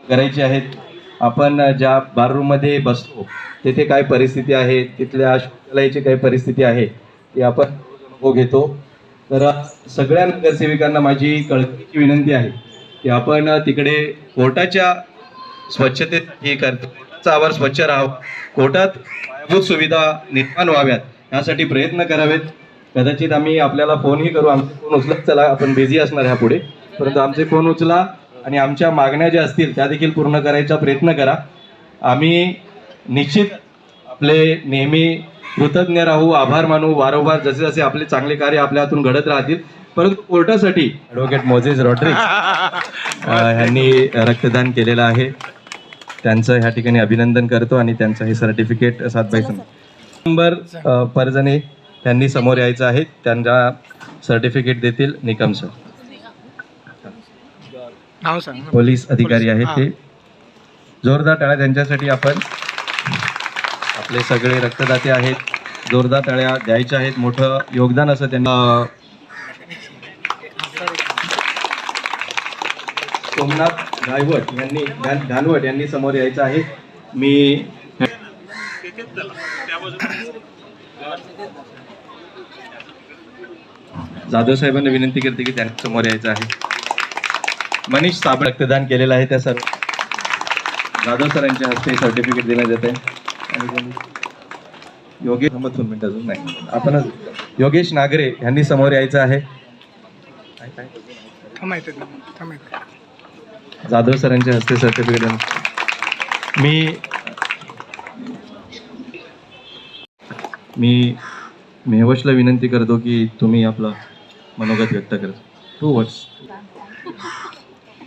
करायची आहेत. आपण ज्या बाररूममध्ये बसतो तेथे काय परिस्थिती आहे, तिथल्या शौचालयाची काय परिस्थिती आहे ती आपण अनुभव घेतो. तर सगळ्या नगरसेविकांना माझी कळकळीची विनंती आहे की आपण तिकडे कोर्टाच्या स्वच्छतेसाठी करतो, कोर्टाचा आवार स्वच्छ राहावा, कोर्टात पायाभूत सुविधा निर्माण व्हाव्यात यासाठी प्रयत्न करावेत. कदाचित आम्ही आपल्याला फोनही करू, आमचे फोन उचलत चला, आपण बिझी असणार ह्या पुढे, परंतु आमचे फोन उचला आणि आमच्या मागण्या ज्या असतील त्या देखील पूर्ण करायचा प्रयत्न करा. आम्ही निश्चित आपले नेहमी कृतज्ञ राहू, आभार मानू, वारंवार जसे जसे आपले चांगले कार्य आपल्या हातून घडत राहतील. परंतु कोर्टासाठी ॲडव्होकेट मोझेस रॉड्रिग्स यांनी रक्तदान केलेलं आहे, त्यांचं ह्या ठिकाणी अभिनंदन करतो आणि त्यांचं हे सर्टिफिकेट 7/7 नंबर परजणे यांनी समोर यायचं आहे, त्यांना सर्टिफिकेट देतील निकम सर, पोलीस अधिकारी आहेत ते. जोरदार टाळ्या त्यांच्यासाठी. आपण आपले सगळे रक्तदाते आहेत, जोरदार टाळ्या द्यायच्या आहेत, मोठं योगदान असं त्यांना. सोमनाथ घानवट यांनी समोर यायचं आहे. मी जाधव साहेबांना विनंती करते की त्यांनी समोर यायचं आहे. मनीष साबळे रक्तदान केलेलं आहे, त्या सर्व जाधव सरांच्या हस्ते सर्टिफिकेट देण्यात येत आहे. आणि योगेश 2 मिनिटं अजून नाही, आपण योगेश नागरे यांनी समोर यायचं आहे. जाधव सरांच्या हस्ते सर्टिफिकेट. मी मेहवशला विनंती करतो की तुम्ही आपलं मनोगत व्यक्त करा. 2 वर्ड्स.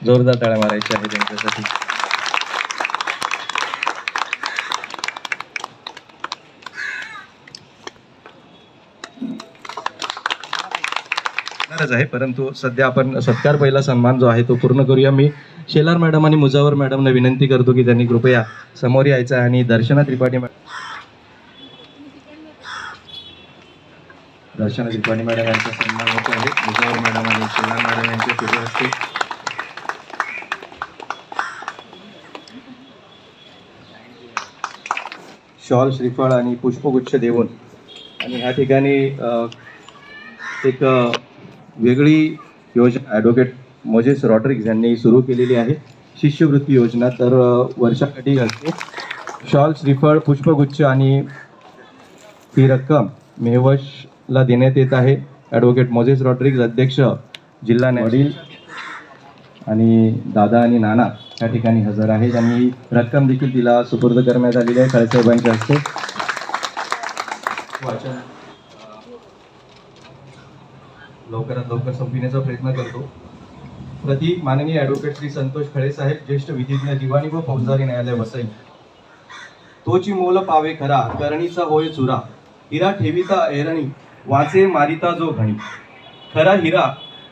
जोरदार टाळ्या मारायच्या आहे त्यांच्यासाठी. आहे, परंतु सध्या आपण सत्कार पहिला सन्मान जो आहे तो पूर्ण करूया. मी शेलार मॅडम आणि मुजावर मॅडमना विनंती करतो की त्यांनी कृपया समोर यायचं आहे आणि दर्शना त्रिपाठी मॅडम यांचा सन्मान होत आहे. मुजावर मॅडम आणि शेलार मॅडम यांच्या पुढे हस्ते शॉल, श्रीफळ आणि पुष्पगुच्छ देऊन, आणि ह्या ठिकाणी एक वेगळी योजना ॲडव्होकेट मोझेस रॉड्रिग्स यांनी सुरू केलेली आहे, शिष्यवृत्ती योजना. तर वर्षाकाठी असते शॉल, श्रीफळ, पुष्पगुच्छ आणि ही रक्कम मेहवशला देण्यात येत आहे. ॲडव्होकेट मोझेस रॉड्रिग्स अध्यक्ष जिल्हा वडील आणि दादा आणि नाना या ठिकाणी हजर आहेत आणि रक्कम देखील तिला सुपूर्द करण्यात आलेली आहे साहेबांच्या हस्ते. वाचन लवकरात लवकर संपविण्याचा प्रयत्न करतो. प्रति माननीय ॲडव्होकेट श्री संतोष खळे साहेब, ज्येष्ठ विधिज्ञ, दिवाणी व फौजदारी न्यायालय वसई. तोची मोल पावे खरा, करणीचा होय चुरा, हिरा ठेविता ऐरणी, वाचे मारिता जो घणी. खरा हिरा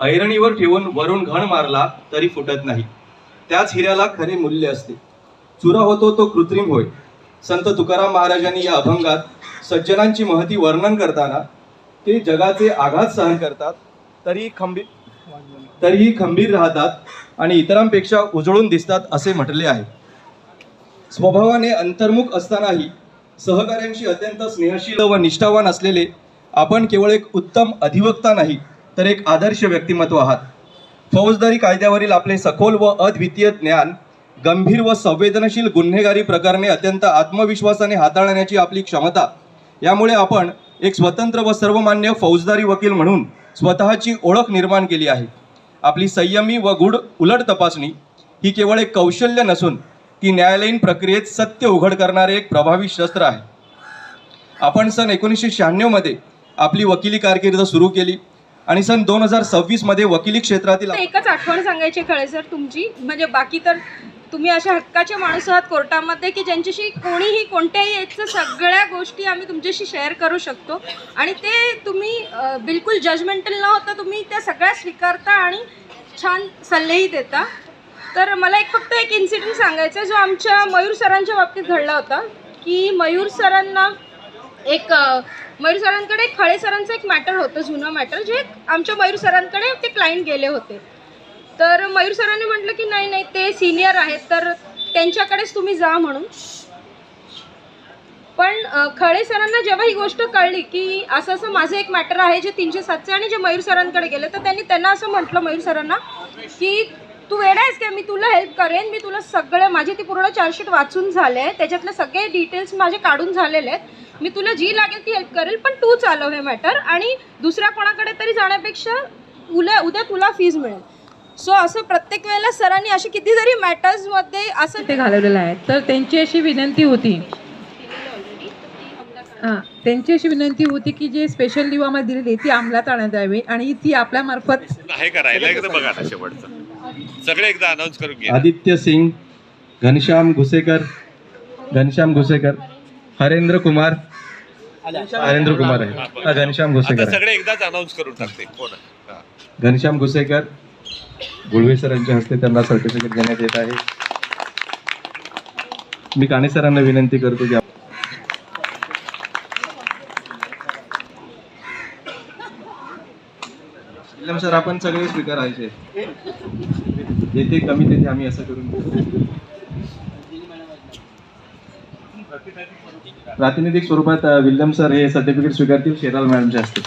ऐरणीवर ठेवून वरून घण मारला तरी फुटत नाही, त्याच हिऱ्याला खरे मूल्य असते. चुरा होतो तो कृत्रिम होय. संत तुकाराम महाराजांनी या अभंगात सज्जनांची महती वर्णन करताना ते जगाचे आघात सहन करतात तरीही खंबीर राहतात आणि इतरांपेक्षा उजळून दिसतात असे म्हटले आहे. स्वभावाने अंतर्मुख असतानाही सहकाऱ्यांशी अत्यंत स्नेहशील व निष्ठावान असलेले आपण केवळ एक उत्तम अधिवक्ता नाही तर एक आदर्श व्यक्तिमत्व आहात. फौजदारी कायद्यावरील आपले सखोल व अद्वितीय ज्ञान, गंभीर व संवेदनशील गुन्हेगारी प्रकरणे अत्यंत आत्मविश्वासाने हाताळण्याची आपली क्षमता, यामुळे आपण एक स्वतंत्र व सर्वमान्य फौजदारी वकील म्हणून स्वतःची ओळख निर्माण केली आहे. आपली संयमी व गूढ उलट तपासणी ही केवळ एक कौशल्य नसून ती न्यायालयीन प्रक्रियेत सत्य उघड करणारे एक प्रभावी शस्त्र आहे. आपण सन 1996 मध्ये आपली वकिली कारकीर्द सुरू केली आणि सन 2026 मध्ये वकिली क्षेत्रातील एकच आठवण सांगायची खळे सर तुमची, म्हणजे बाकी तर तुम्ही अशा हक्काचे माणूस आहात कोर्टामध्ये की ज्यांच्याशी कोणीही कोणत्याही याचं सगळ्या गोष्टी आम्ही तुमच्याशी शेअर करू शकतो आणि ते तुम्ही बिलकुल जजमेंटल न होता तुम्ही त्या सगळ्या स्वीकारता आणि छान सल्लेही देता. तर मला फक्त एक इन्सिडेंट सांगायचा जो आमच्या मयूर सरांच्या बाबतीत घडला होता की मयूर सरांकडे खळे सरांचं एक मॅटर होतं, जुनं मॅटर, जे आमच्या मयूर सरांकडे ते क्लायंट गेले होते. तर मयूर सरांनी म्हटलं की नाही नाही ते सिनियर आहेत तर त्यांच्याकडेच तुम्ही जा म्हणून. पण खळे सरांना जेव्हा ही गोष्ट कळली की असं असं माझं एक मॅटर आहे जे 307चे आणि जे मयूर सरांकडे गेले, तर त्यांना असं म्हटलं मयूर सरांना की तू वेडा आहेस का, मी तुला हेल्प करेन, मी तुला सगळे माझे ती पूर्ण चार्जशीट वाचून झाले आहे, त्याच्यातले सगळे डिटेल्स माझे काढून झालेले आहेत, मी तुला जी लागेल ती हेल्प करेल, पण तू चालव हे मॅटर आणि दुसऱ्या कोणाकडे तरी जाण्यापेक्षा उद्या तुला फीज मिळेल. सो असं प्रत्येक वेळेला सरांनी असे कितीतरी मॅटर्समध्ये असं ते घालवलेलं आहे. तर त्यांची अशी विनंती होती त्यांची अशी विनंती होती की जे स्पेशल लिव्ह आम्हाला दिलेली ती अंमलात आणण्यात यावी आणि ती आपल्यामार्फत आहे करायला एकदा बघा ना शेवटचं सगळे एकदा अनाऊन्स करून घ्या. आदित्य सिंग, घनश्याम घुसेकर, हरेंद्र कुमार आहे. घनश्याम घुसेकर आता आहे. सगळे एकदाच अनाऊन्स करून टाकते कोण आहे. हा. घनश्याम घुसेकर, गुळवे सरांच्या हस्ते त्यांना सर्टिफिकेट देण्यात येत आहे. मी काणे सरांना विनंती करतो की सर आपण सगळे स्वीकारायचे, जेथे कमी तेथे आम्ही असं करून प्रातिनिधिक स्वरूपात विल्यम सर हे सर्टिफिकेट स्वीकारतील शेराल मॅडमच्या हस्ते.